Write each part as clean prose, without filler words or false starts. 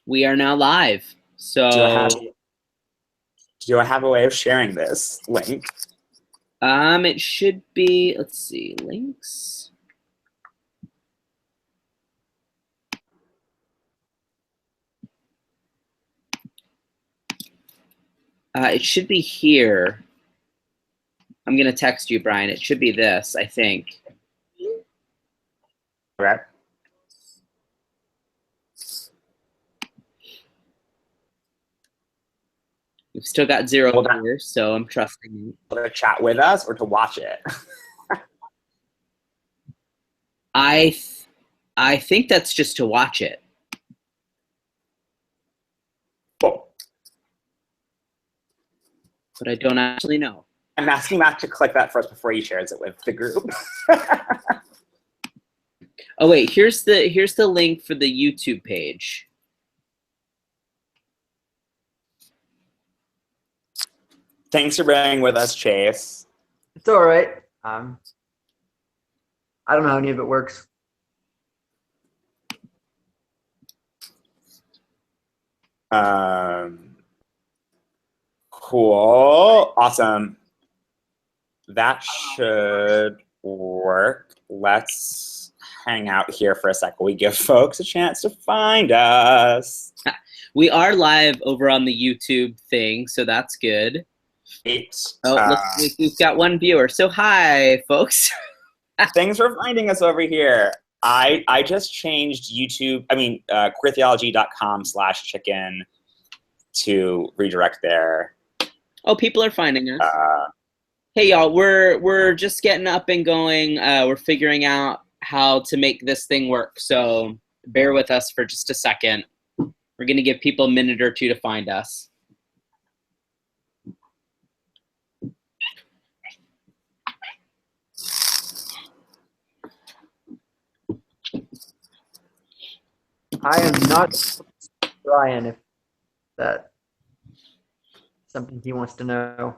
We are now live. Do I So, have do I have a way of sharing this link? it should be, let's see, links. It should be here. I'm going to text you, Brian. It should be this, I think. Okay. We've still got 0 Hold on. viewers, so I'm trusting you. To chat with us or to watch it? I think that's just to watch it. Cool. But I don't actually know. I'm asking Matt to click that first before he shares it with the group. Oh wait, here's the link for the YouTube page. Thanks for bearing with us, Chase. It's all right. I don't know how any of it works. Cool. Awesome. That should work. Let's hang out here for a second. We give folks a chance to find us. We are live over on the YouTube thing, so that's good. Oh, look, we've got one viewer. So hi, folks. Thanks for finding us over here. I just changed queertheology.com/chicken to redirect there. Oh, people are finding us. Hey, y'all, we're just getting up and going. We're figuring out how to make this thing work, so bear with us for just a second. We're going to give people a minute or two to find us. I am not Brian, if that's something he wants to know.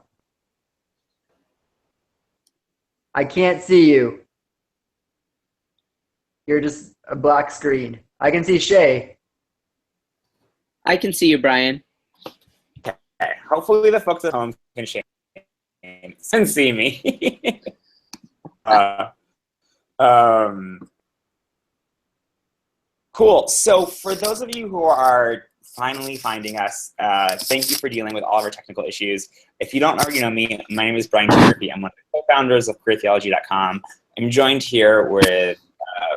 I can't see you. You're just a black screen. I can see Shay. I can see you, Brian. Okay. Hopefully the folks at home can share and see me. Cool. So for those of you who are finally finding us, thank you for dealing with all of our technical issues. If you don't already know me, my name is Brian Murphy. I'm one of the co-founders of queertheology.com. I'm joined here with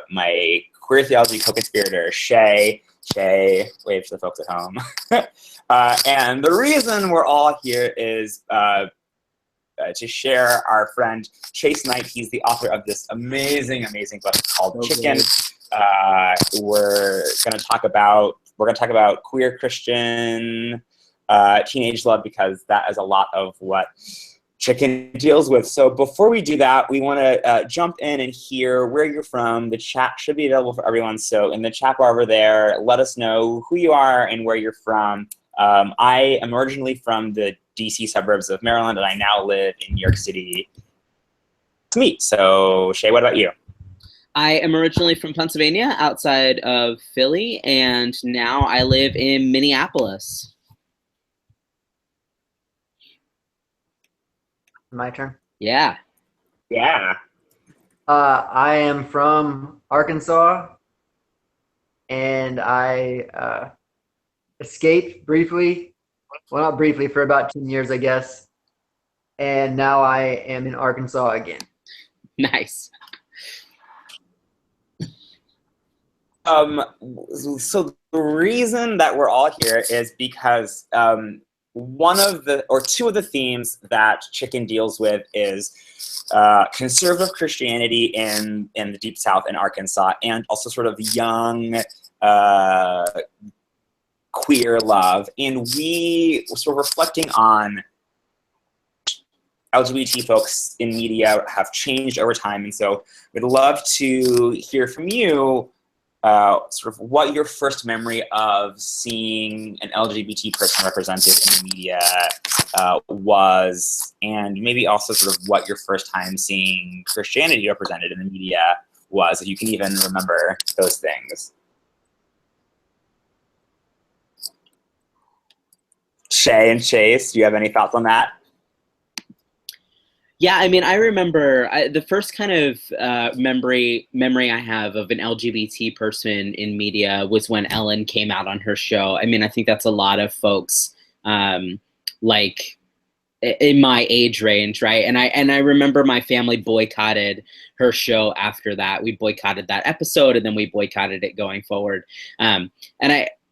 my queer theology co-conspirator, Shay. Shay, wave to the folks at home. And the reason we're all here is to share our friend Chase Knight. He's the author of this amazing book called Chicken. We're going to talk about queer Christian teenage love, because that is a lot of what Chicken deals with. So before we do that, we want to jump in and hear where you're from. The chat should be available for everyone. So in the chat bar over there, let us know who you are and where you're from. I am originally from the DC suburbs of Maryland, and I now live in New York City. To meet. So Shay, what about you? I am originally from Pennsylvania, outside of Philly, and now I live in Minneapolis. My turn. Yeah. Yeah. I am from Arkansas, and I escaped briefly. Well, not briefly, for about 10 years, I guess. And now I am in Arkansas again. Nice. So the reason that we're all here is because one of the, or two of the themes that Chicken deals with is conservative Christianity in the Deep South in Arkansas, and also sort of young queer love. And we were sort of reflecting on LGBT folks in media have changed over time, and so we'd love to hear from you sort of what your first memory of seeing an LGBT person represented in the media was, and maybe also sort of what your first time seeing Christianity represented in the media was, if you can even remember those things. Shay and Chase, do you have any thoughts on that? Yeah, I mean, I remember the first kind of memory I have of an LGBT person in media was when Ellen came out on her show. I mean, I think that's a lot of folks like in my age range, right? And I remember my family boycotted her show after that. We boycotted that episode, and then we boycotted it going forward. And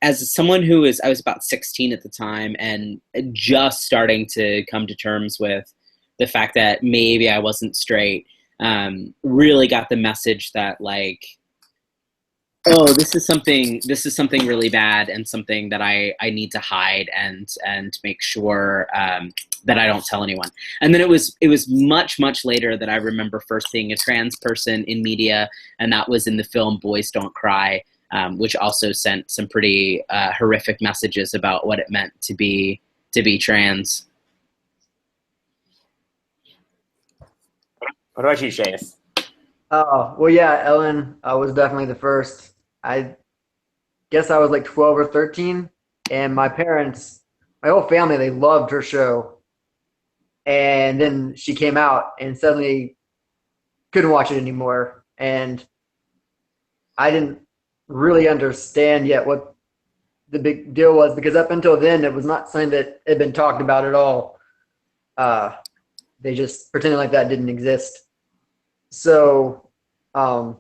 as someone I was about 16 at the time, and just starting to come to terms with the fact that maybe I wasn't straight, really got the message that like, oh, this is something really bad and something that I need to hide and make sure that I don't tell anyone. And then it was much, much later that I remember first seeing a trans person in media, and that was in the film Boys Don't Cry, which also sent some pretty horrific messages about what it meant to be trans. What about you, Chase? Oh, well, yeah, Ellen was definitely the first. I guess I was like 12 or 13, and my parents, my whole family, they loved her show. And then she came out and suddenly couldn't watch it anymore. And I didn't really understand yet what the big deal was, because up until then, it was not something that had been talked about at all. They just pretended like that didn't exist. So that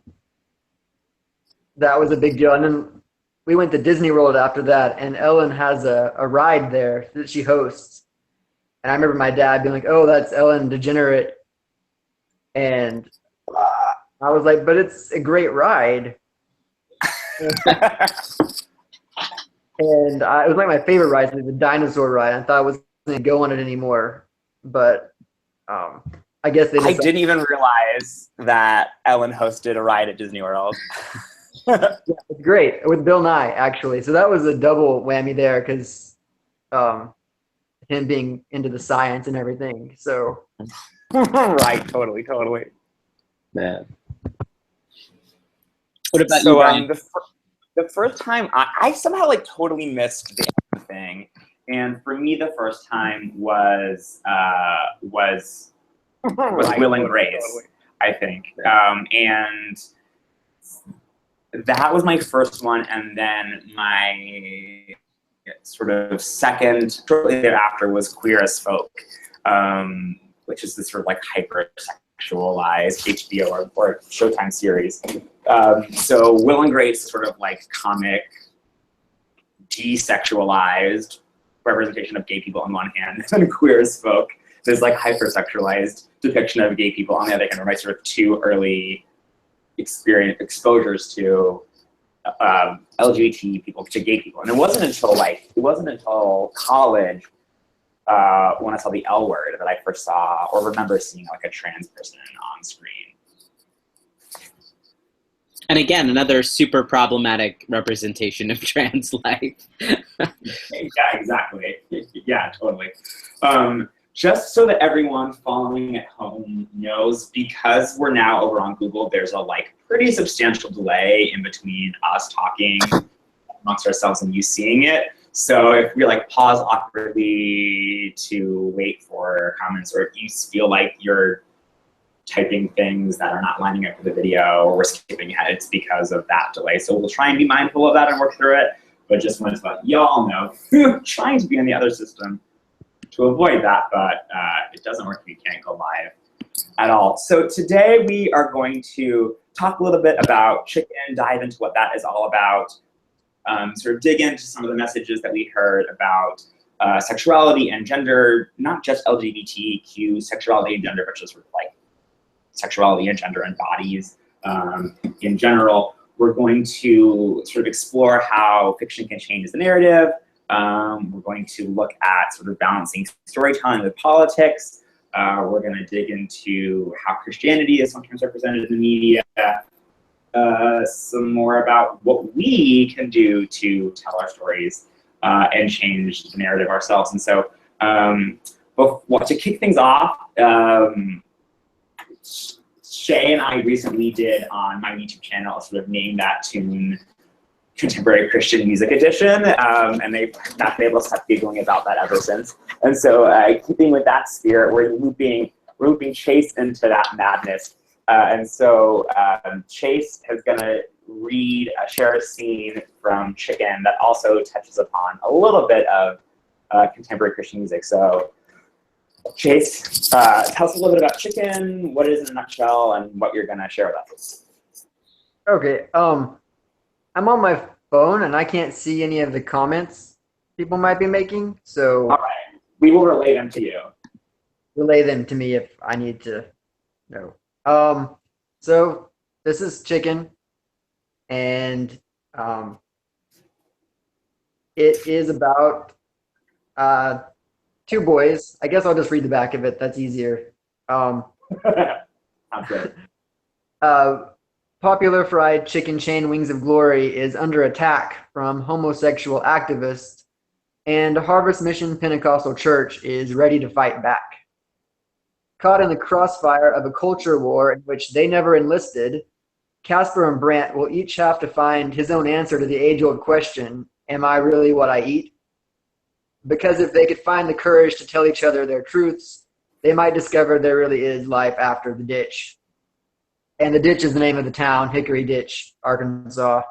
was a big deal. And then we went to Disney World after that, and Ellen has a ride there that she hosts. And I remember my dad being like, "Oh, that's Ellen DeGenerate." And I was like, "But it's a great ride." And it was like my favorite ride, the dinosaur ride. I thought I wasn't going to go on it anymore. But I guess they decided. I didn't even realize that Ellen hosted a ride at Disney World. Yeah, it's great with Bill Nye, actually. So that was a double whammy there, because him being into the science and everything. So right, totally. Yeah. What about you, Brian? The first time I somehow like totally missed the thing, and for me the first time was Will and Grace, totally. I think, and that was my first one, and then my sort of second, shortly thereafter, was Queer as Folk, which is this sort of like hyper-sexualized HBO or Showtime series. So Will and Grace is sort of like comic, desexualized representation of gay people on one hand, and Queer as Folk, this like hyper-sexualized depiction of gay people on the other hand, were my sort of two early exposures to LGBT people, to gay people. And it wasn't until college when I saw The L Word that I first saw or remember seeing like a trans person on screen. And again, another super problematic representation of trans life. Yeah, exactly. Yeah, totally. Just so that everyone following at home knows, because we're now over on Google, there's a like pretty substantial delay in between us talking amongst ourselves and you seeing it. So if we like pause awkwardly to wait for comments, or if you feel like you're typing things that are not lining up with the video or we're skipping ahead, it's because of that delay. So we'll try and be mindful of that and work through it. But just wanted to let y'all know, trying to be in the other system to avoid that, but it doesn't work if you can't go live at all. So today we are going to talk a little bit about Chicken, dive into what that is all about, sort of dig into some of the messages that we heard about sexuality and gender, not just LGBTQ sexuality and gender, but just sort of like sexuality and gender and bodies in general. We're going to sort of explore how fiction can change the narrative. We're going to look at sort of balancing storytelling with politics. We're going to dig into how Christianity is sometimes represented in the media. Some more about what we can do to tell our stories and change the narrative ourselves. And so to kick things off, Shay and I recently did on my YouTube channel sort of Name That Tune Contemporary Christian Music Edition, and they've not been able to stop giggling about that ever since. And so, keeping with that spirit, we're looping Chase into that madness. And so, Chase is going to share a scene from Chicken that also touches upon a little bit of contemporary Christian music. So, Chase, tell us a little bit about Chicken, what it is in a nutshell, and what you're going to share with us. Okay. I'm on my phone and I can't see any of the comments people might be making. So all right, we will relay them to you. Relay them to me if I need to know. So this is Chicken, and it is about two boys. I guess I'll just read the back of it. That's easier. Sounds good. Popular fried chicken chain Wings of Glory is under attack from homosexual activists, and Harvest Mission Pentecostal Church is ready to fight back. Caught in the crossfire of a culture war in which they never enlisted, Casper and Brant will each have to find his own answer to the age-old question, am I really what I eat? Because if they could find the courage to tell each other their truths, they might discover there really is life after the ditch. And the ditch is the name of the town, Hickory Ditch, Arkansas.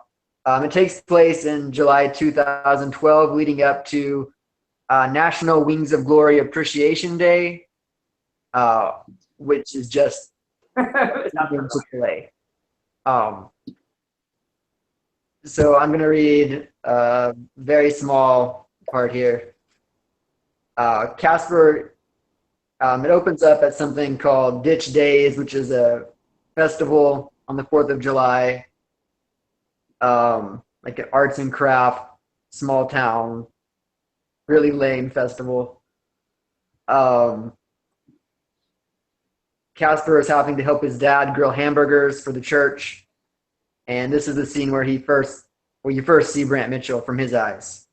It takes place in July 2012, leading up to National Wings of Glory Appreciation Day, which is just nothing to play. So I'm going to read a very small part here. Casper, it opens up at something called Ditch Days, which is a festival on the 4th of July, like an arts and craft, small town, really lame festival. Casper is having to help his dad grill hamburgers for the church, and this is the scene where you first see Brant Mitchell from his eyes.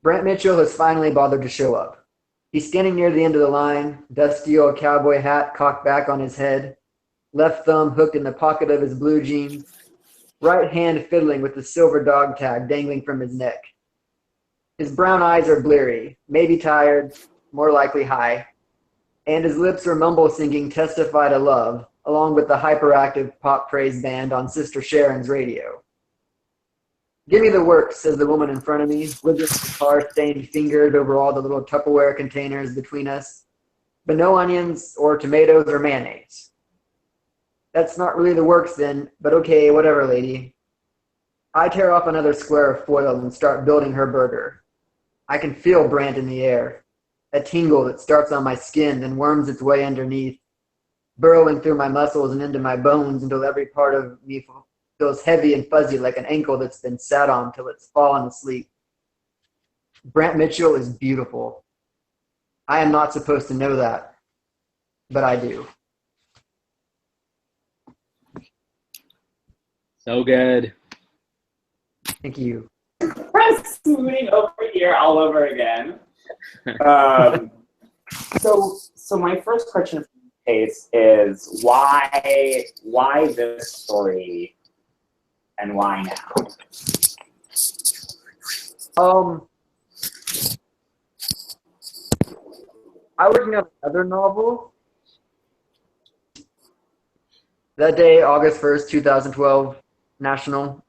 Brant Mitchell has finally bothered to show up. He's standing near the end of the line, dusty old cowboy hat cocked back on his head, left thumb hooked in the pocket of his blue jeans, right hand fiddling with the silver dog tag dangling from his neck. His brown eyes are bleary, maybe tired, more likely high, and his lips are mumble-singing Testify to Love, along with the hyperactive pop praise band on Sister Sharon's radio. Give me the works, says the woman in front of me, wiggling the tar-stained fingers over all the little Tupperware containers between us. But no onions or tomatoes or mayonnaise. That's not really the works then, but okay, whatever, lady. I tear off another square of foil and start building her burger. I can feel Brant in the air, a tingle that starts on my skin and worms its way underneath, burrowing through my muscles and into my bones until every part of me feels heavy and fuzzy like an ankle that's been sat on till it's fallen asleep. Brant Mitchell is beautiful. I am not supposed to know that, but I do. So good. Thank you. I'm swooning over here all over again. So my first question for you, Pace, is why this story and why now? I was working on another novel. That day, August 1st, 2012, National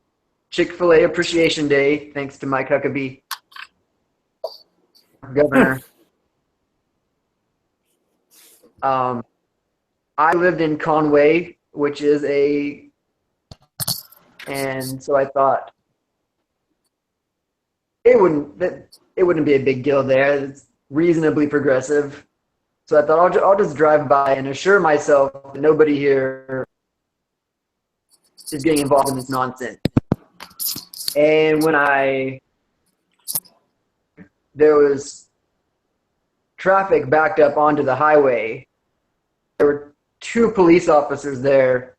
Chick-fil-A Appreciation Day, thanks to Mike Huckabee, governor. I lived in Conway, which is and so I thought it wouldn't be a big deal there. It's reasonably progressive. So I thought I'll just drive by and assure myself that nobody here is getting involved in this nonsense. And when there was traffic backed up onto the highway, there were 2 police officers there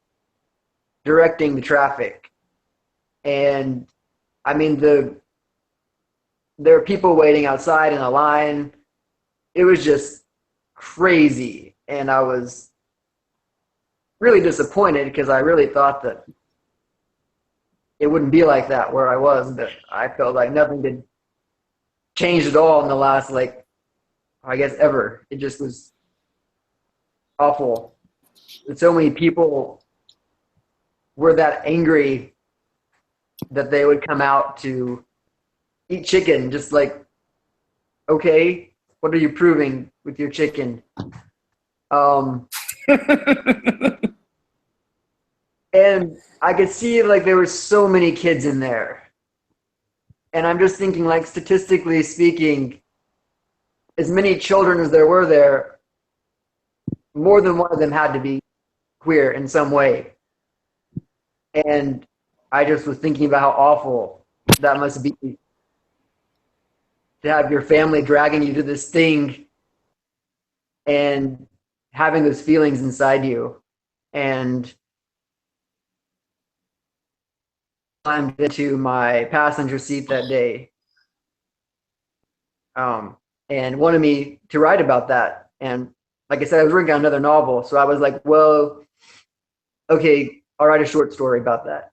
directing the traffic. And I mean, there were people waiting outside in a line. It was just crazy. And I was really disappointed because I really thought that it wouldn't be like that where I was, but I felt like nothing had changed at all in the last, like, I guess ever. It just was awful. And so many people were that angry that they would come out to eat chicken, just like, okay, what are you proving with your chicken? And I could see like there were so many kids in there. And I'm just thinking, like, statistically speaking, as many children as there were there, more than one of them had to be queer in some way. And I just was thinking about how awful that must be to have your family dragging you to this thing and having those feelings inside you. And climbed into my passenger seat that day and wanted me to write about that. And like I said, I was working on another novel. So I was like, well, okay, I'll write a short story about that.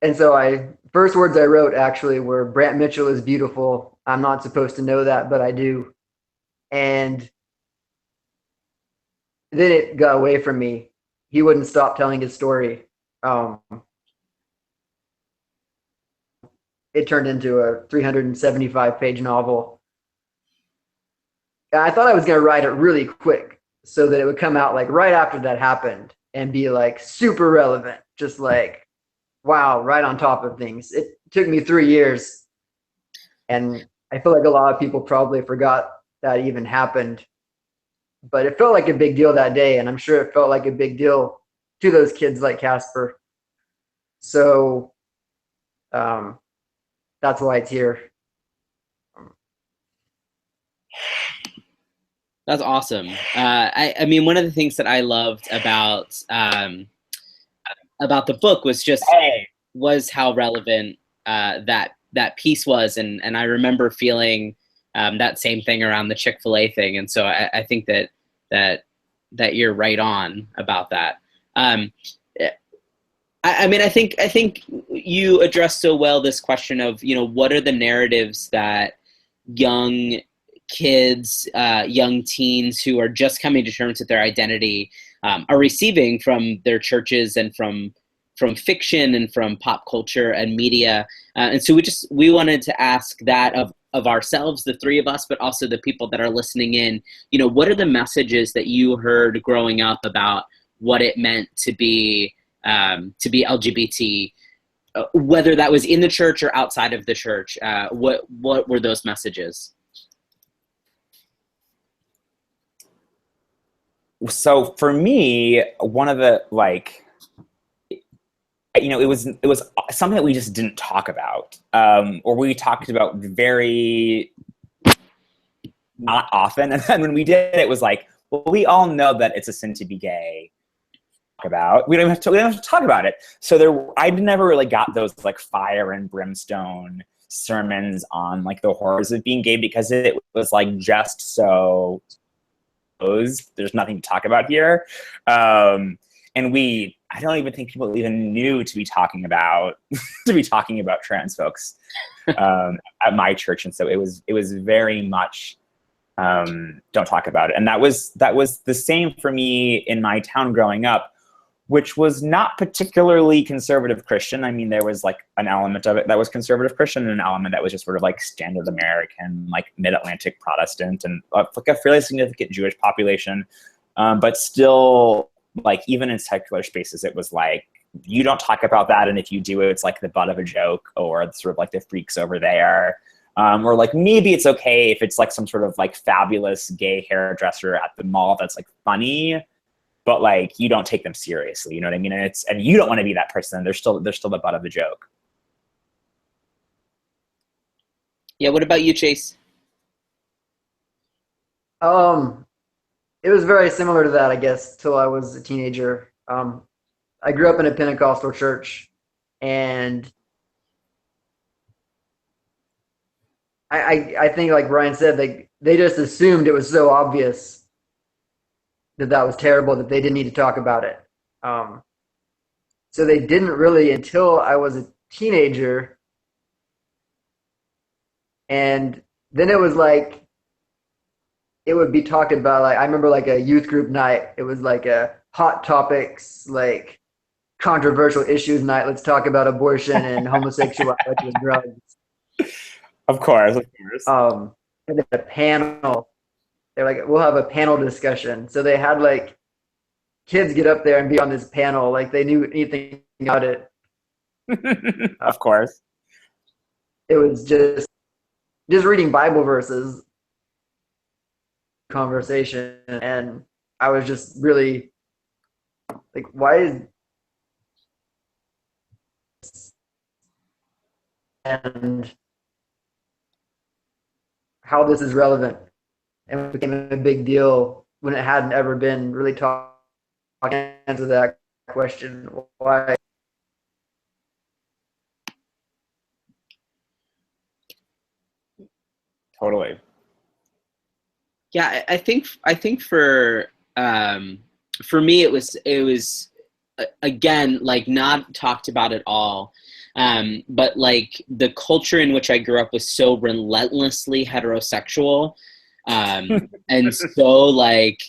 And so first words I wrote actually were, Brant Mitchell is beautiful. I'm not supposed to know that, but I do. And then it got away from me. He wouldn't stop telling his story. It turned into a 375-page novel. I thought I was going to write it really quick so that it would come out like right after that happened and be like super relevant, just like, wow, right on top of things. It took me 3 years, and I feel like a lot of people probably forgot that even happened. But it felt like a big deal that day, and I'm sure it felt like a big deal to those kids like Casper. So that's why it's here. That's awesome. I mean, one of the things that I loved about the book was how relevant that piece was, and I remember feeling that same thing around the Chick-fil-A thing, and so I think that you're right on about that. I mean, I think you addressed so well this question of, what are the narratives that young kids, young teens who are just coming to terms with their identity are receiving from their churches and from fiction and from pop culture and media. And so we wanted to ask that of ourselves, the three of us, but also the people that are listening in. What are the messages that you heard growing up about what it meant to be LGBT, whether that was in the church or outside of the church? What were those messages? So for me, one of the, it was something that we just didn't talk about, or we talked about very not often. And then when we did, it was like, well, we all know that it's a sin to be gay. We don't have to talk about it. So I never really got those like fire and brimstone sermons on like the horrors of being gay, because it was like just so there's nothing to talk about here. And I don't even think people even knew to be talking about trans folks at my church. And so it was very much don't talk about it. And that was the same for me in my town growing up, which was not particularly conservative Christian. I mean, there was like an element of it that was conservative Christian and an element that was just sort of like standard American, like mid-Atlantic Protestant, and like a fairly significant Jewish population. But still, like, even in secular spaces, it was like, you don't talk about that. And if you do, it's like the butt of a joke, or sort of like the freaks over there. Or like, maybe it's okay if it's like some sort of like fabulous gay hairdresser at the mall that's like funny, but like, you don't take them seriously, you know what I mean? And you don't want to be that person. They're still the butt of the joke. Yeah. What about you, Chase? It was very similar to that, I guess, till I was a teenager. I grew up in a Pentecostal church, and I think, like Brian said, they just assumed it was so obvious that was terrible, that they didn't need to talk about it. So they didn't really until I was a teenager. And then it was like, it would be talked about, like, I remember like a youth group night. It was like a hot topics, like controversial issues night. Let's talk about abortion and homosexuality and drugs. Of course. And then a panel. They're like, we'll have a panel discussion. So they had like kids get up there and be on this panel, like they knew anything about it. Of course. It was just reading Bible verses, conversation, and I was just really like, why is, and how this is relevant, and it became a big deal when it hadn't ever been really talked into that question. Why? Totally. Yeah, I think for me it was again, like, not talked about at all. But like the culture in which I grew up was so relentlessly heterosexual, and so like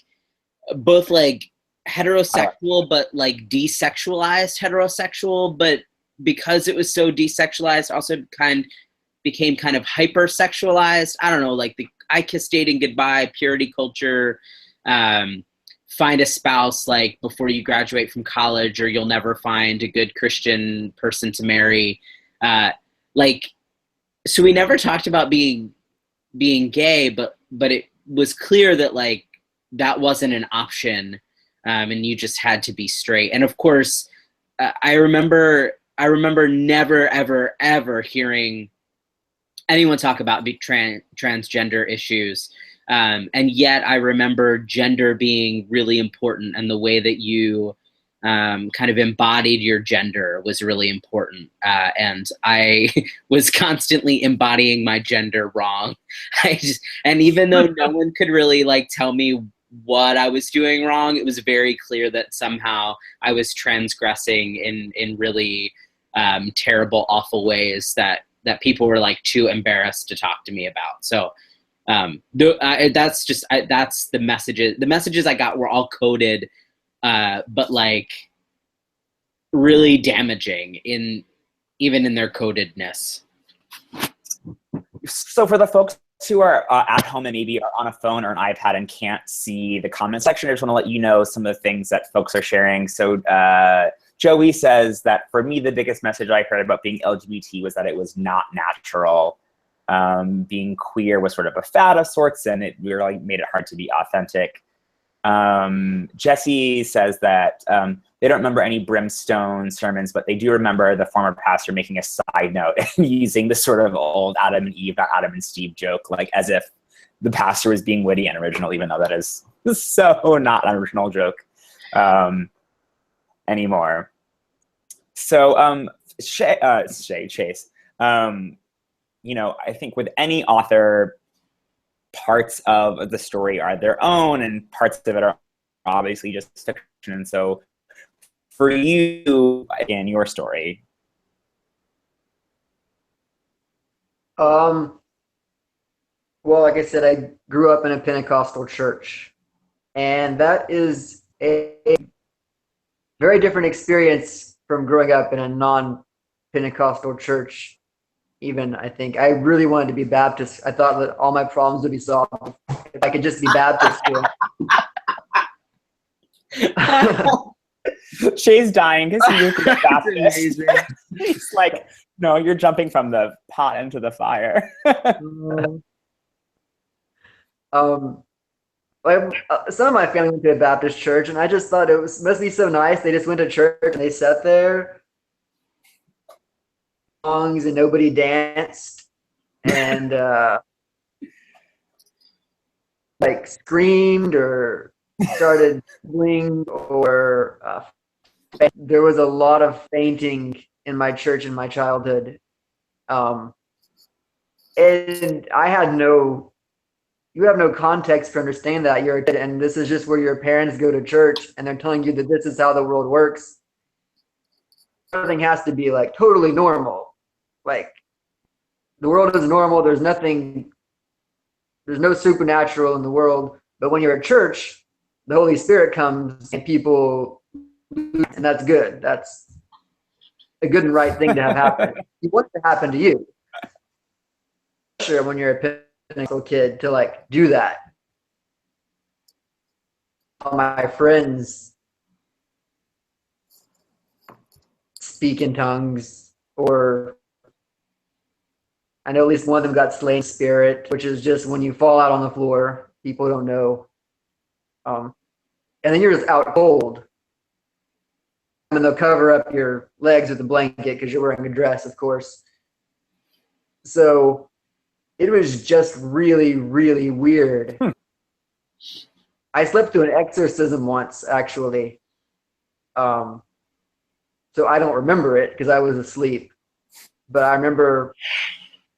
both like heterosexual but like desexualized heterosexual, but because it was so desexualized, also became kind of hypersexualized. I don't know, like the I kiss dating goodbye, purity culture, find a spouse like before you graduate from college, or you'll never find a good Christian person to marry. Like, so we never talked about being gay, but it was clear that like that wasn't an option, and you just had to be straight. And of course, I remember never ever hearing anyone talk about transgender issues. And yet I remember gender being really important, and the way that you kind of embodied your gender was really important. And I was constantly embodying my gender wrong. And even though no one could really like tell me what I was doing wrong, it was very clear that somehow I was transgressing in really terrible, awful ways that people were like too embarrassed to talk to me about. So that's the messages. The messages I got were all coded, but like really damaging even in their codedness. So for the folks who are at home and maybe are on a phone or an iPad and can't see the comment section, I just want to let you know some of the things that folks are sharing. So Joey says that for me, the biggest message I heard about being LGBT was that it was not natural. Being queer was sort of a fad of sorts, and it really made it hard to be authentic. Jesse says that they don't remember any brimstone sermons, but they do remember the former pastor making a side note and using the sort of old Adam and Eve, not Adam and Steve joke, like as if the pastor was being witty and original, even though that is so not an original joke anymore. So Chase, you know, I think with any author, parts of the story are their own and parts of it are obviously just fiction. And so for you, again, your story. Well, like I said, I grew up in a Pentecostal church, and that is a very different experience from growing up in a non-Pentecostal church. Even I think I really wanted to be Baptist. I thought that all my problems would be solved if I could just be Baptist. Shay's dying because he was Baptist. He's like, no, you're jumping from the pot into the fire. Some of my family went to a Baptist church, and I just thought must be so nice. They just went to church and they sat there, songs, and nobody danced, and like screamed or started singing, or there was a lot of fainting in my church in my childhood, and I had no you have no context to understand that. You're a kid, and this is just where your parents go to church, and they're telling you that this is how the world works. Everything has to be like totally normal. Like the world is normal. There's no supernatural in the world. But when you're at church, the Holy Spirit comes and people, and that's good. That's a good and right thing to have happen. You want it to happen to you. Sure, when you're a pinnacle kid to like do that. All my friends speak in tongues, or I know at least one of them got slain spirit, which is just when you fall out on the floor, people don't know. And then you're just out cold. And they'll cover up your legs with a blanket because you're wearing a dress, of course. So it was just really, really weird. I slept through an exorcism once, actually. So I don't remember it because I was asleep. But I remember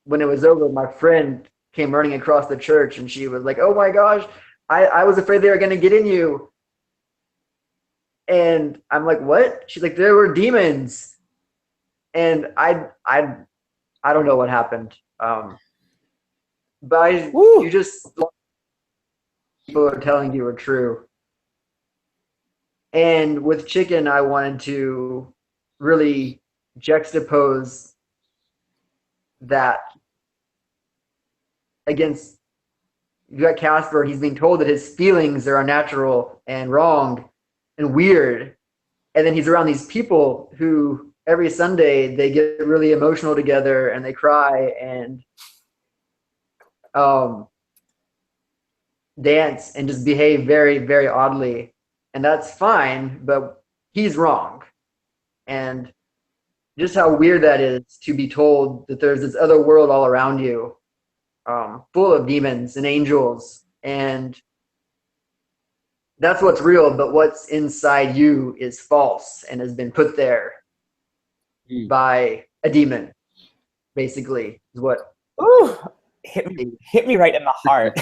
when it was over, my friend came running across the church and she was like, "Oh my gosh, I was afraid they were going to get in you." And I'm like, "What?" She's like, "There were demons." And I don't know what happened. But you just, people are telling you are true. And with chicken, I wanted to really juxtapose that against, you got Casper, he's being told that his feelings are unnatural and wrong and weird. And then he's around these people who every Sunday they get really emotional together and they cry and dance and just behave very, very oddly. And that's fine, but he's wrong. And just how weird that is to be told that there's this other world all around you, full of demons and angels, and that's what's real, but what's inside you is false and has been put there by a demon, basically, is what. Ooh, hit me right in the heart.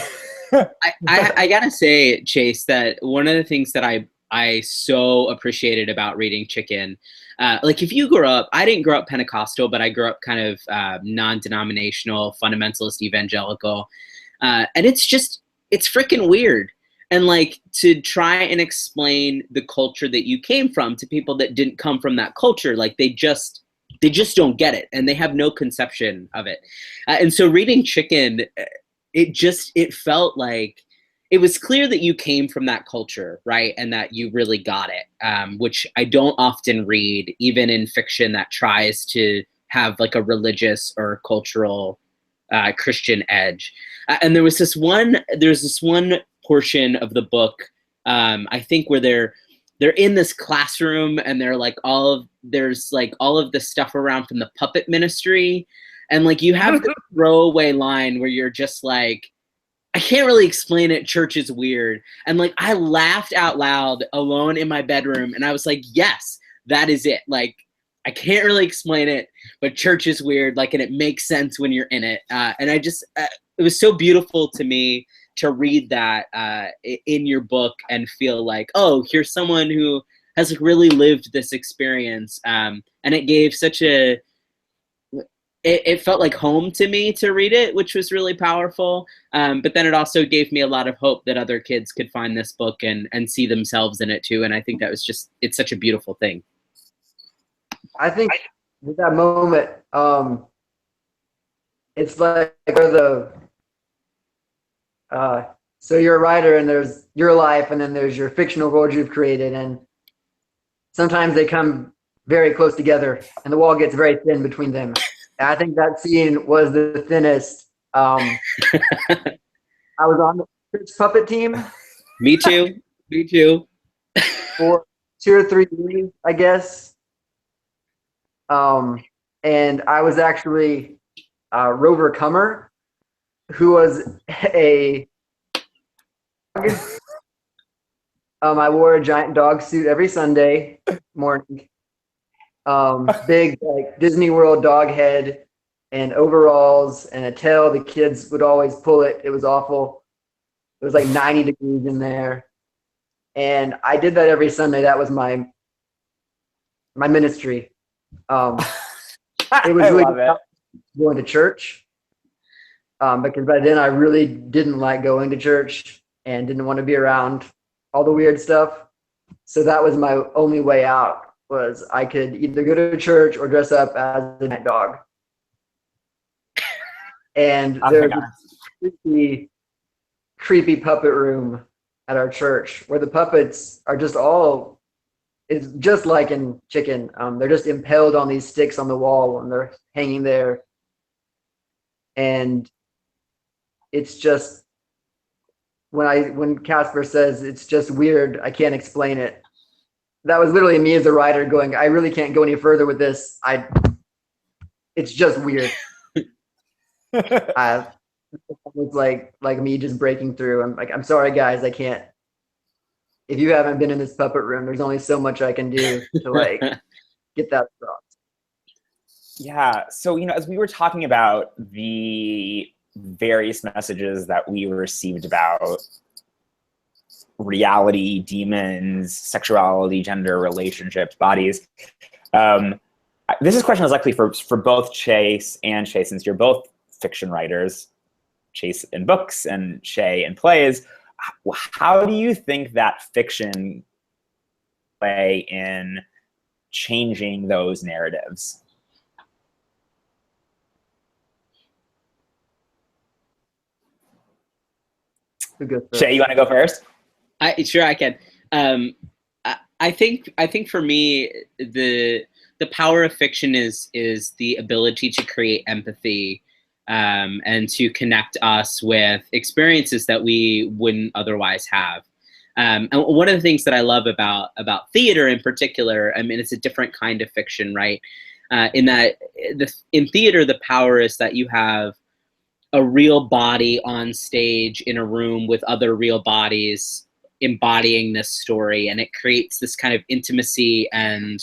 I gotta say, Chase, that one of the things that I so appreciated about reading Chicken, like if you grew up, I didn't grow up Pentecostal, but I grew up kind of non-denominational, fundamentalist, evangelical, and it's freaking weird. And like to try and explain the culture that you came from to people that didn't come from that culture, like they just don't get it, and they have no conception of it. And so reading Chicken, it felt like it was clear that you came from that culture, right? And that you really got it, which I don't often read, even in fiction that tries to have like a religious or cultural Christian edge. And there's this one portion of the book, I think, where they're in this classroom and there's all of the stuff around from the puppet ministry. And like you have the throwaway line where you're just like, I can't really explain it. Church is weird. And like, I laughed out loud alone in my bedroom and I was like, yes, that is it. Like, I can't really explain it, but church is weird. Like, and it makes sense when you're in it. And I just, it was so beautiful to me to read that in your book and feel like, oh, here's someone who has like really lived this experience. And it gave such it felt like home to me to read it, which was really powerful. But then it also gave me a lot of hope that other kids could find this book and see themselves in it too. And I think that was it's such a beautiful thing. I think with that moment, it's like the, so you're a writer and there's your life and then there's your fictional world you've created. And sometimes they come very close together and the wall gets very thin between them. I think that scene was the thinnest. I was on the church puppet team. Me too. Me too. For 2 or 3 years, I guess. And I was actually Rover Comer, who was a I wore a giant dog suit every Sunday morning. Big like Disney World dog head and overalls and a tail. The kids would always pull it. It was awful. It was like 90 degrees in there. And I did that every Sunday. That was my ministry. It was really going to church, because by then I really didn't like going to church and didn't want to be around all the weird stuff. So that was my only way out, was I could either go to church or dress up as a night dog. And there's a creepy puppet room at our church where the puppets are just all, it's just like in Chicken. They're just impaled on these sticks on the wall and they're hanging there. And it's just, when Casper says it's just weird, I can't explain it. That was literally me as a writer going, I really can't go any further with this. It's just weird. It's like me just breaking through. I'm like, I'm sorry guys, I can't. If you haven't been in this puppet room, there's only so much I can do to like get that across. Yeah. So, as we were talking about the various messages that we received about reality, demons, sexuality, gender, relationships, bodies, this question is likely for both Chase and Shay, since you're both fiction writers, Chase in books and Shay in plays. How do you think that fiction play in changing those narratives? Shay, you want to go first? Sure, I can. I think for me, the power of fiction is the ability to create empathy, and to connect us with experiences that we wouldn't otherwise have. And one of the things that I love about theater in particular, I mean, it's a different kind of fiction, right? In that in theater, the power is that you have a real body on stage in a room with other real bodies embodying this story, and it creates this kind of intimacy and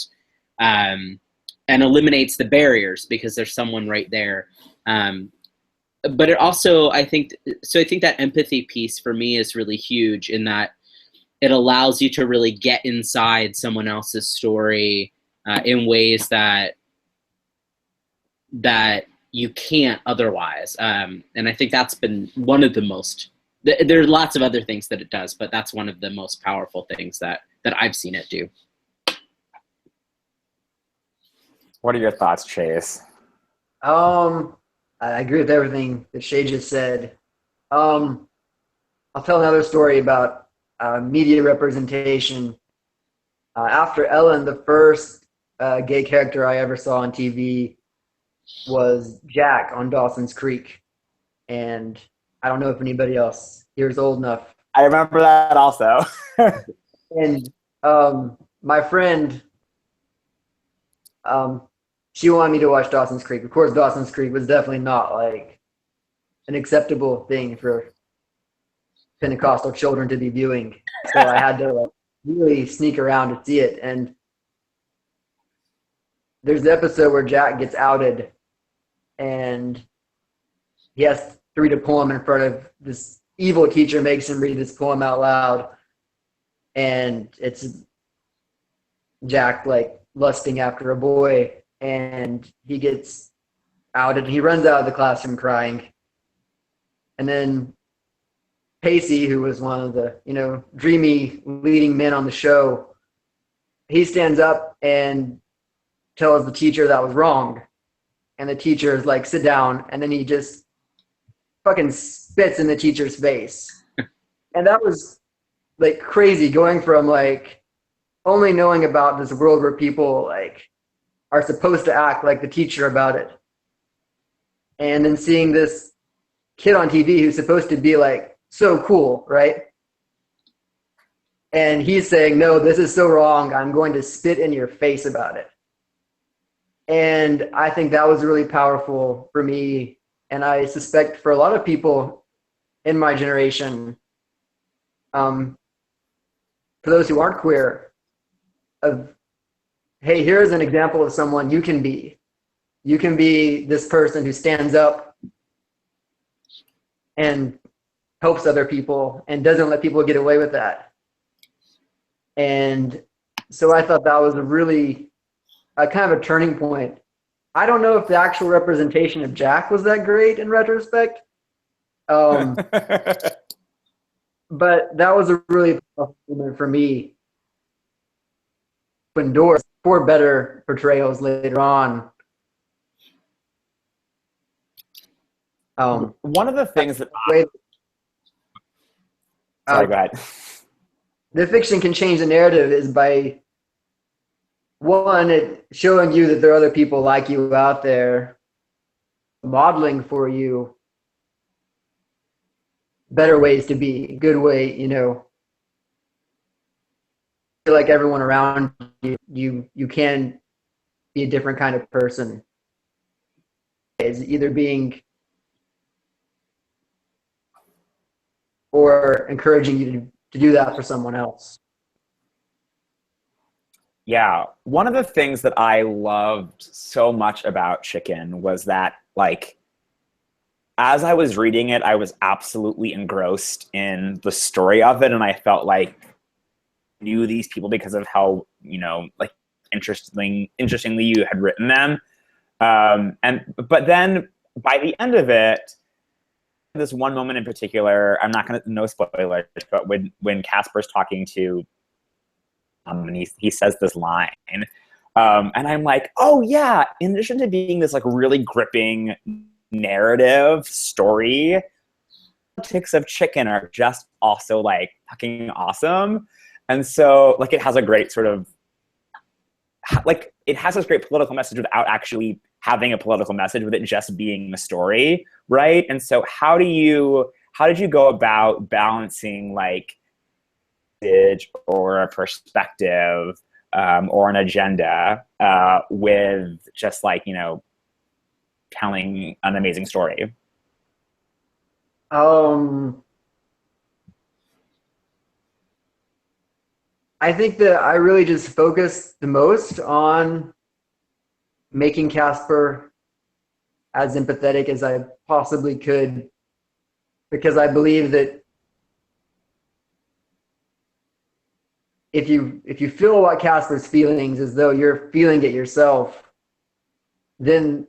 eliminates the barriers because there's someone right there. But it also, I think that empathy piece for me is really huge in that it allows you to really get inside someone else's story in ways that you can't otherwise. And I think that's been one of the most, there are lots of other things that it does, but that's one of the most powerful things that I've seen it do. What are your thoughts, Chase? I agree with everything that Shay just said. I'll tell another story about media representation. After Ellen, the first gay character I ever saw on TV was Jack on Dawson's Creek. And I don't know if anybody else here is old enough. I remember that also. And my friend, she wanted me to watch Dawson's Creek. Of course, Dawson's Creek was definitely not like an acceptable thing for Pentecostal children to be viewing. So I had to like really sneak around to see it. And there's the episode where Jack gets outed and he has to read a poem in front of this evil teacher, makes him read this poem out loud. And it's Jack like lusting after a boy, and he gets outed and he runs out of the classroom crying. And then Pacey, who was one of the, dreamy leading men on the show, he stands up and tells the teacher that was wrong. And the teacher is like, sit down. And then he just fucking spits in the teacher's face. And that was like crazy, going from like only knowing about this world where people like are supposed to act like the teacher about it, and then seeing this kid on TV who's supposed to be like so cool, right? And he's saying, no, this is so wrong, I'm going to spit in your face about it. And I think that was really powerful for me, and I suspect for a lot of people in my generation, for those who aren't queer, of, hey, here's an example of someone you can be. You can be this person who stands up and helps other people and doesn't let people get away with that. And so I thought that was a really kind of a turning point. I don't know if the actual representation of Jack was that great in retrospect. But that was a really tough moment for me. Open doors for better portrayals later on. One of the things that sorry, go ahead. The fiction can change the narrative is by one, it showing you that there are other people like you out there, modeling for you better ways to be, good way, you know. Feel like everyone around you, you can be a different kind of person. It's either being or encouraging you to do that for someone else. Yeah, one of the things that I loved so much about Chicken was that, like, as I was reading it, I was absolutely engrossed in the story of it, and I felt like I knew these people because of how, you know, like, interestingly you had written them. But then by the end of it, this one moment in particular, I'm not going to, no spoilers, but when Casper's talking to and he says this line, and I'm like, oh yeah, in addition to being this like really gripping narrative story, politics of Chicken are just also like fucking awesome. And so like it has a great sort of, like, it has this great political message without actually having a political message, with it just being a story, right? And so how did you go about balancing like or a perspective or an agenda with just like, you know, telling an amazing story? I think that I really just focused the most on making Casper as empathetic as I possibly could, because I believe that if you feel what Casper's feelings as though you're feeling it yourself, then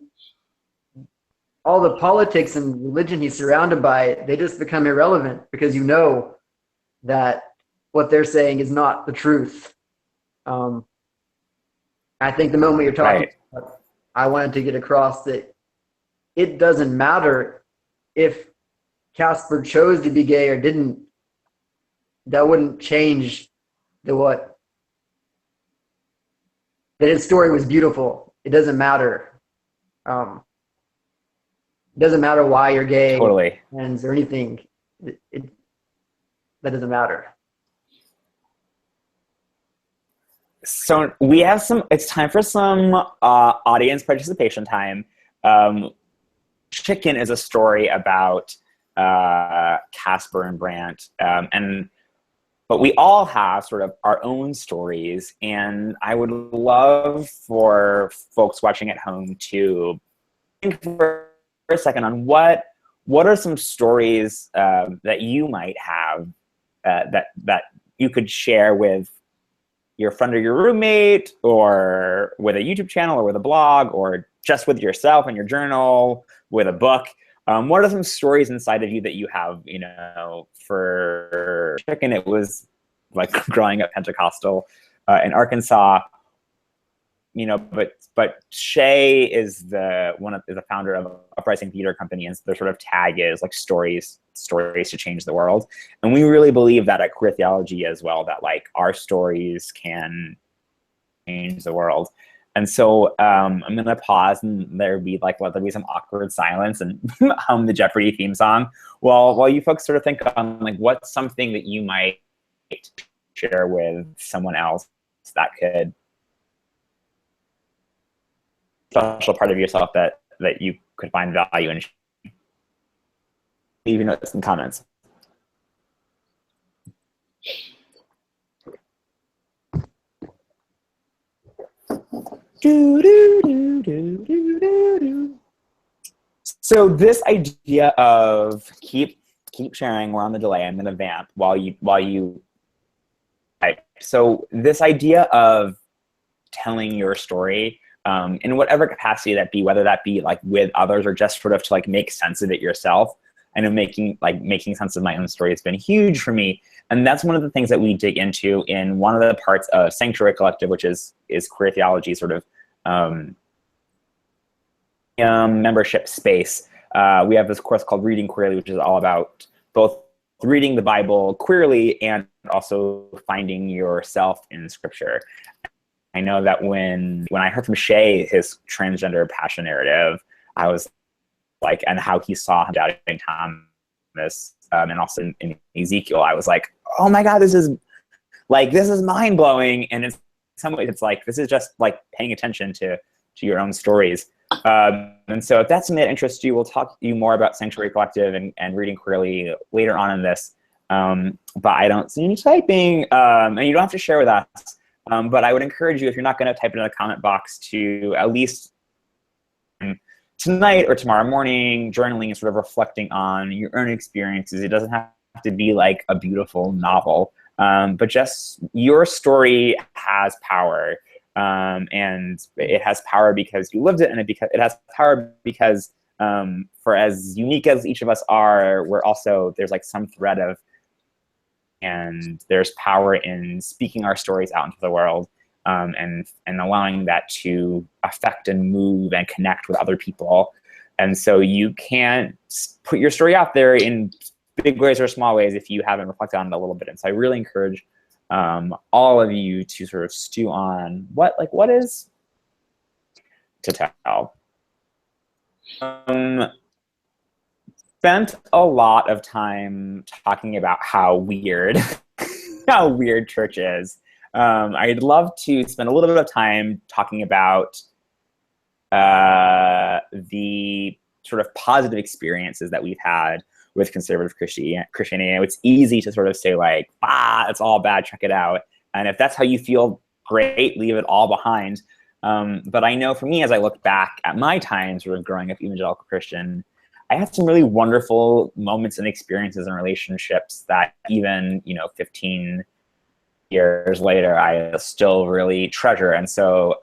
all the politics and religion he's surrounded by, they just become irrelevant, because you know that what they're saying is not the truth. I think the moment you're talking, right. I wanted to get across that it doesn't matter if Casper chose to be gay or didn't. That wouldn't change that his story was beautiful. It doesn't matter. It doesn't matter why you're gay, Totally, or anything. That doesn't matter. So we have it's time for some audience participation time. Chicken is a story about Casper and Brant, but we all have sort of our own stories, and I would love for folks watching at home to think for a second on what are some stories that you might have that you could share with your friend or your roommate, or with a YouTube channel, or with a blog, or just with yourself in your journal, with a book. What are some stories inside of you that you have, you know, for Chicken, it was like growing up Pentecostal in Arkansas, you know, but Shay is the founder of Uprising Theater Company, and their sort of tag is like stories to change the world. And we really believe that at Queer Theology as well, that like our stories can change the world. And so I'm gonna pause, and there'll be some awkward silence and hum the Jeopardy theme song while you folks sort of think on like what's something that you might share with someone else that could special part of yourself that you could find value in. Leave your notes and comments. So this idea of keep keep sharing. We're on the delay. I'm going to vamp while you type. So this idea of telling your story in whatever capacity that be, whether that be like with others or just sort of to like make sense of it yourself. I know making sense of my own story has been huge for me. And that's one of the things that we dig into in one of the parts of Sanctuary Collective, which is queer theology sort of membership space. We have this course called Reading Queerly, which is all about both reading the Bible queerly and also finding yourself in Scripture. I know that when I heard from Shay his transgender passion narrative, I was like, and how he saw him doubting Thomas, and also in Ezekiel, I was like, oh my God, this is mind blowing. And in some ways, it's like this is just like paying attention to your own stories. And so if that's something that interests you, we'll talk to you more about Sanctuary Collective and Reading Queerly later on in this. But I don't see any typing, and you don't have to share with us. But I would encourage you, if you're not going to type it in the comment box, to at least tonight or tomorrow morning, journaling and sort of reflecting on your own experiences. It doesn't have to be like a beautiful novel, but just your story has power. And it has power because you lived it, and it has power because for as unique as each of us are, there's like some thread of, and there's power in speaking our stories out into the world, and allowing that to affect and move and connect with other people. And so you can't put your story out there in big ways or small ways if you haven't reflected on it a little bit. And so I really encourage all of you to sort of stew on what is to tell. Spent a lot of time talking about how weird church is. I'd love to spend a little bit of time talking about the sort of positive experiences that we've had with conservative Christianity. It's easy to sort of say like, it's all bad, check it out. And if that's how you feel, great, leave it all behind. But I know for me, as I look back at my time sort of growing up evangelical Christian, I had some really wonderful moments and experiences and relationships that even, 15 years later, I still really treasure. And so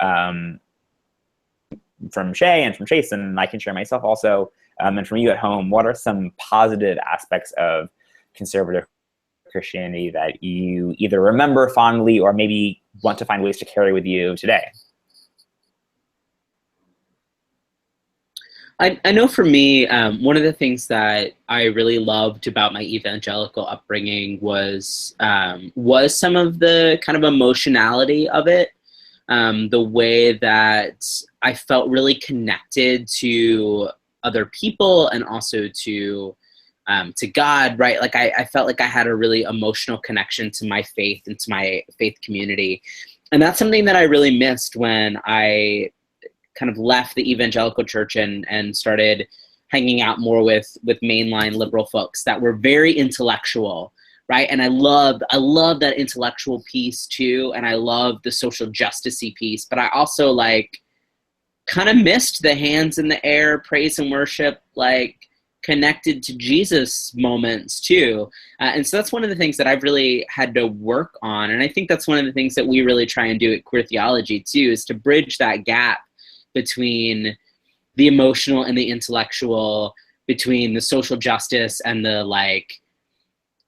from Shay and from Jason, I can share myself also, and from you at home, what are some positive aspects of conservative Christianity that you either remember fondly or maybe want to find ways to carry with you today? I know for me, one of the things that I really loved about my evangelical upbringing was some of the kind of emotionality of it, the way that I felt really connected to other people and also to God, right? Like I felt like I had a really emotional connection to my faith and to my faith community. And that's something that I really missed when I kind of left the evangelical church and started hanging out more with mainline liberal folks that were very intellectual, right? And I love that intellectual piece too, and I love the social justice-y piece, but I also kind of missed the hands in the air, praise and worship, connected to Jesus moments too. And so that's one of the things that I've really had to work on. And I think that's one of the things that we really try and do at Queer Theology too, is to bridge that gap between the emotional and the intellectual, between the social justice and the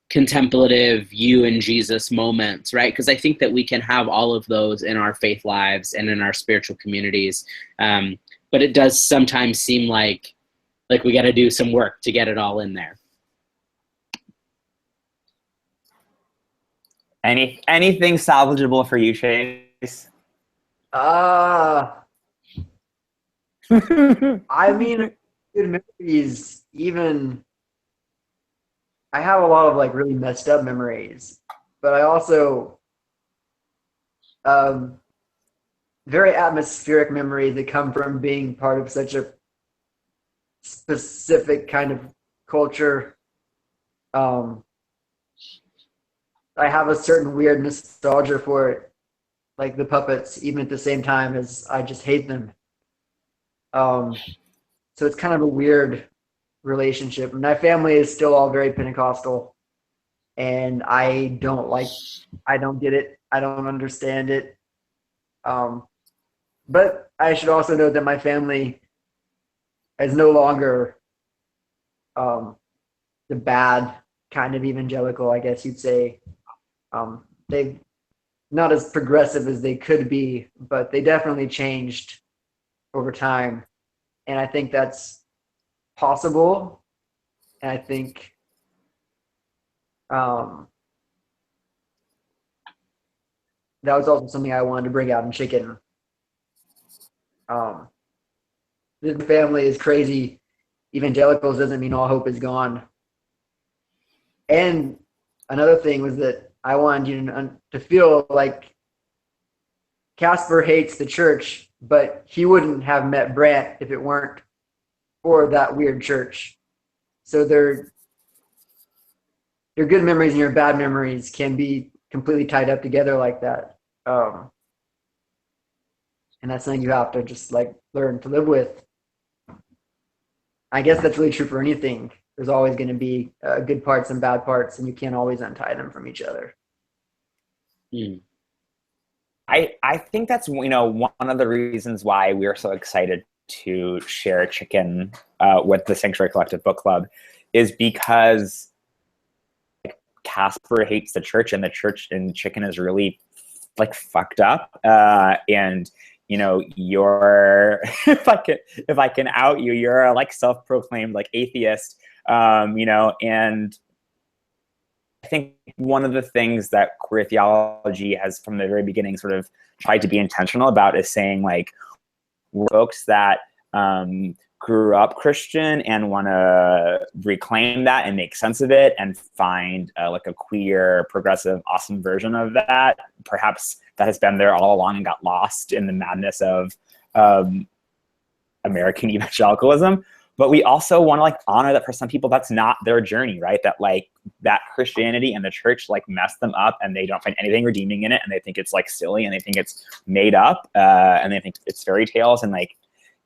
contemplative you and Jesus moments, right? Because I think that we can have all of those in our faith lives and in our spiritual communities. But it does sometimes seem like we got to do some work to get it all in there. Anything salvageable for you, Chase? I mean, good memories. Even I have a lot of really messed up memories, but I also very atmospheric memories that come from being part of such a specific kind of culture. I have a certain weird nostalgia for it, like the puppets, even at the same time as I just hate them. So it's kind of a weird relationship. My family is still all very Pentecostal, and I don't get it. I don't understand it. But I should also note that my family is no longer the bad kind of evangelical, I guess you'd say. They've not as progressive as they could be, but they definitely changed over time. And I think that's possible. And I think that was also something I wanted to bring out in Chicken. The family is crazy. Evangelicals doesn't mean all hope is gone. And another thing was that I wanted you to feel like Casper hates the church, but he wouldn't have met Brant if it weren't for that weird church. So your good memories and your bad memories can be completely tied up together like that. And that's something you have to just like learn to live with. I guess that's really true for anything. There's always going to be good parts and bad parts, and you can't always untie them from each other. I think that's, one of the reasons why we're so excited to share Chicken with the Sanctuary Collective Book Club is because Casper hates the church, and the church in Chicken is really like fucked up. And you're if I can out you, you're a like self-proclaimed like atheist. And I think one of the things that queer theology has from the very beginning sort of tried to be intentional about is saying like we're folks that grew up Christian and want to reclaim that and make sense of it and find like a queer, progressive, awesome version of that. Perhaps that has been there all along and got lost in the madness of American evangelicalism. But we also want to like honor that for some people that's not their journey, right? That like that Christianity and the church like messed them up and they don't find anything redeeming in it, and they think it's like silly and they think it's made up and they think it's fairy tales. And like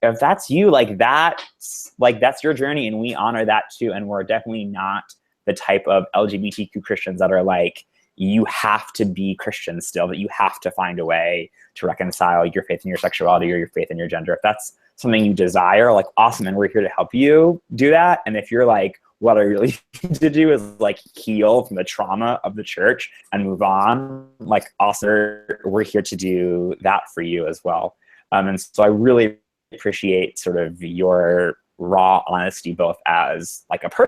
if that's you, that's your journey, and we honor that too. And we're definitely not the type of LGBTQ Christians that are like, you have to be Christian still, that you have to find a way to reconcile your faith in your sexuality or your faith in your gender. If that's something you desire, like awesome, and we're here to help you do that. And if you're like, what I really need to do is like heal from the trauma of the church and move on, like awesome, we're here to do that for you as well. And so I really appreciate sort of your raw honesty, both as like a person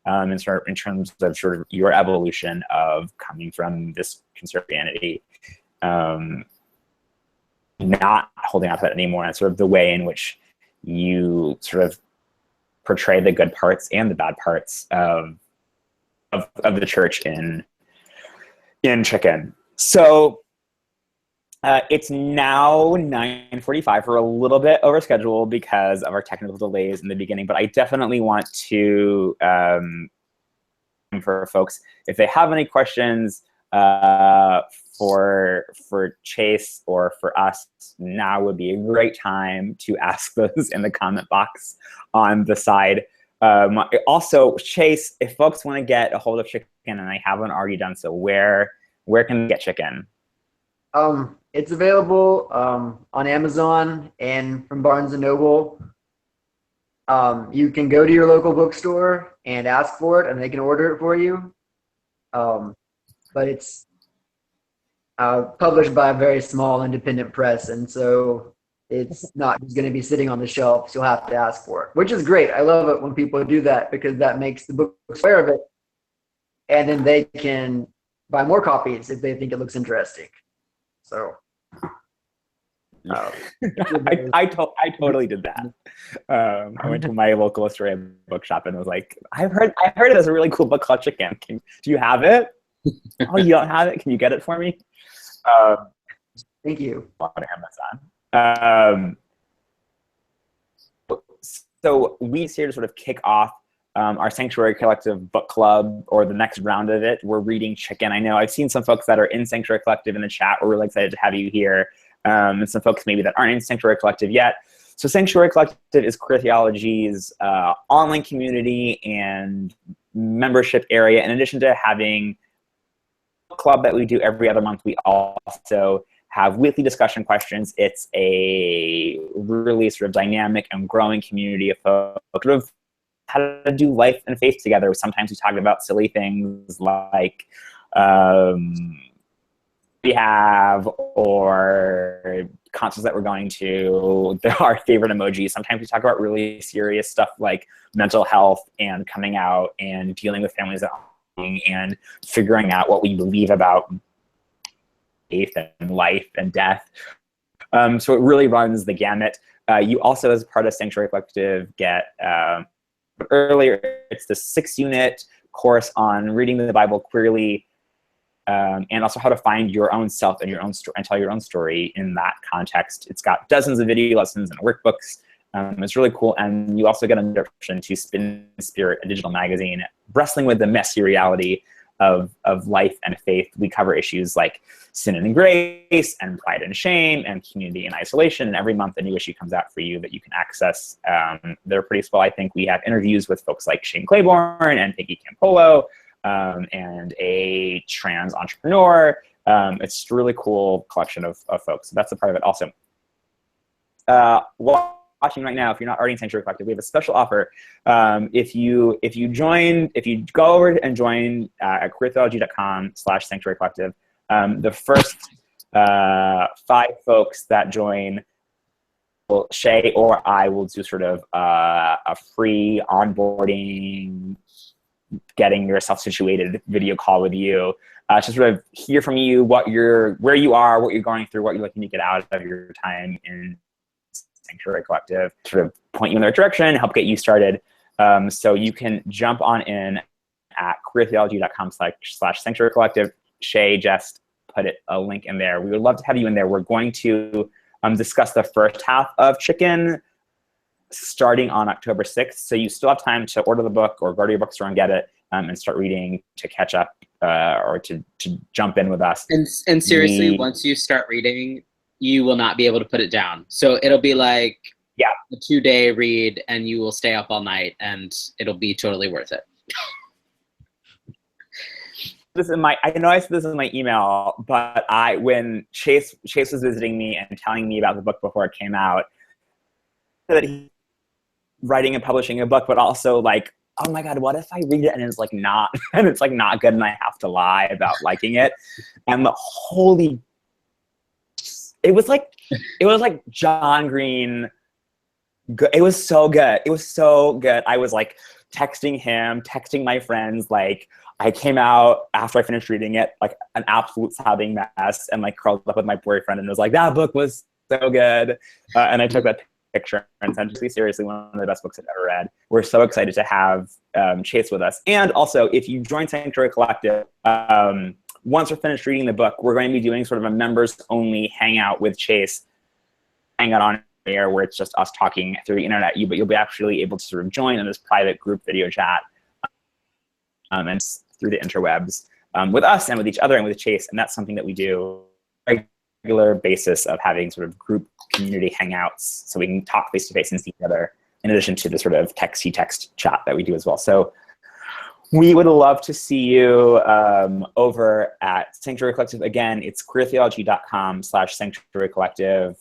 in terms of sort of your evolution of coming from this conservative not holding on to that anymore, and sort of the way in which you sort of portray the good parts and the bad parts of the church in Chicken. So it's now 9:45. We're a little bit over schedule because of our technical delays in the beginning, but I definitely want to for folks, if they have any questions for Chase or for us, now would be a great time to ask those in the comment box on the side. Also, Chase, if folks want to get a hold of Chicken and I haven't already done so, where can they get Chicken? It's available on Amazon and from Barnes & Noble. You can go to your local bookstore and ask for it, and they can order it for you. But it's published by a very small independent press, and so it's not just going to be sitting on the shelves. You'll have to ask for it, which is great. I love it when people do that because that makes the books aware of it, and then they can buy more copies if they think it looks interesting. So I totally did that. I went to my local Astoria bookshop and was like, I heard there's a really cool book called Chicken. Do you have it? Oh, you don't have it? Can you get it for me? Thank you. On Amazon. So we here to sort of kick off our Sanctuary Collective book club, or the next round of it. We're reading Chicken. I know I've seen some folks that are in Sanctuary Collective in the chat. We're really excited to have you here. And some folks maybe that aren't in Sanctuary Collective yet. So Sanctuary Collective is Queer Theology's online community and membership area. In addition to having a club that we do every other month, we also have weekly discussion questions. It's a really sort of dynamic and growing community of folks sort of how to do life and faith together. Sometimes we talk about silly things like we have or concerts that we're going to, our favorite emojis. Sometimes we talk about really serious stuff like mental health and coming out and dealing with families that are and figuring out what we believe about faith and life and death. So it really runs the gamut. You also, as part of Sanctuary Collective, get earlier, it's the 6-unit course on reading the Bible queerly, and also how to find your own self and your own story and tell your own story in that context. It's got dozens of video lessons and workbooks. It's really cool. And you also get an introduction to Spin Spirit, a digital magazine, wrestling with the messy reality of life and faith. We cover issues like sin and grace and pride and shame and community and isolation. And every month a new issue comes out for you that you can access. They're pretty swell. I think we have interviews with folks like Shane Claiborne and Pinky Campolo, and a trans entrepreneur. It's a really cool collection of folks. So that's a part of it also. Watching right now, if you're not already in Sanctuary Collective, we have a special offer. If you go over and join at queertheology.com/Sanctuary Collective, the first 5 folks that join, Shay or I will do sort of a free onboarding, getting yourself situated video call with you, to sort of hear from you where you are, what you're going through, what you're looking to get out of your time in Sanctuary Collective, sort of point you in the right direction, help get you started. So you can jump on in at queertheology.com/Sanctuary Collective. Shay just put a link in there. We would love to have you in there. We're going to discuss the first half of Chicken starting on October 6th. So you still have time to order the book or go to your bookstore and get it, and start reading to catch up, or to jump in with us. And seriously, once you start reading, you will not be able to put it down. So it'll be like a 2-day read, and you will stay up all night, and it'll be totally worth it. I know I said this in my email, but when Chase was visiting me and telling me about the book before it came out, that he's writing and publishing a book, but also like, oh my God, what if I read it and it's like not, and it's like not good, and I have to lie about liking it? And it was like John Green. It was so good. It was so good. I was like texting him, texting my friends. Like, I came out after I finished reading it, like an absolute sobbing mess, and like curled up with my boyfriend and was like, that book was so good. And I took that picture and said, seriously, one of the best books I've ever read. We're so excited to have Chase with us. And also, if you join Sanctuary Collective, once we're finished reading the book, we're going to be doing sort of a members-only hangout with Chase, hangout on air, where it's just us talking through the internet. But you'll be actually able to sort of join in this private group video chat, and through the interwebs, with us and with each other and with Chase. And that's something that we do on a regular basis, of having sort of group community hangouts so we can talk face-to-face and see each other, in addition to the sort of text chat that we do as well. So we would love to see you over at Sanctuary Collective. Again, it's queertheology.com/Sanctuary Collective.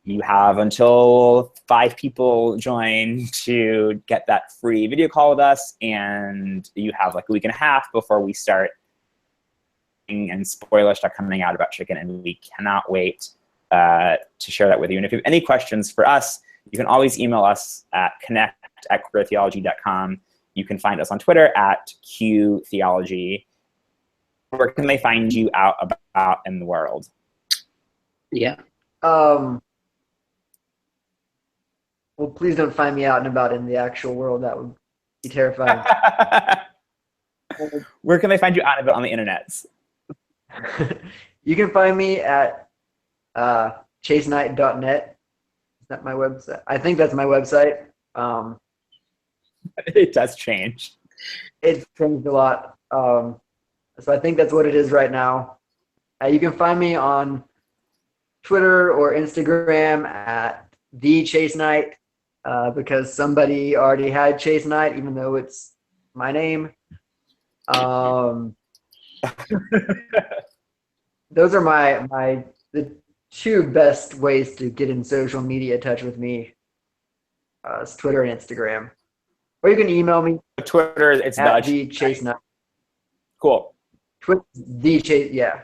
You have until 5 people join to get that free video call with us, and you have like a week and a half before we start, and spoilers start coming out about Chicken, and we cannot wait to share that with you. And if you have any questions for us, you can always email us at connect@queertheology.com. You can find us on Twitter at QTheology. Where can they find you out about in the world? Yeah. Well, please don't find me out and about in the actual world. That would be terrifying. Where can they find you out and about on the internet? You can find me at chasenight.net. Is that my website? I think that's my website. It does change. It's changed a lot. So I think that's what it is right now. You can find me on Twitter or Instagram at the Chase Knight because somebody already had Chase Knight, even though it's my name. Those are the two best ways to get in social media touch with me. It's Twitter and Instagram. Or you can email me. Twitter, it's at the Chase Knight. Cool. Twitter, the Chase, yeah.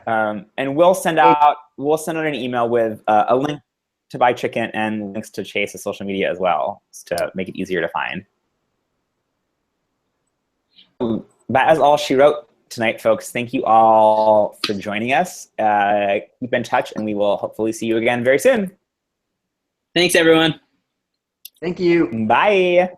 And we'll send out an email with a link to buy chicken and links to Chase's social media as well, to make it easier to find. That is all she wrote tonight, folks. Thank you all for joining us. Keep in touch, and we will hopefully see you again very soon. Thanks, everyone. Thank you. Bye.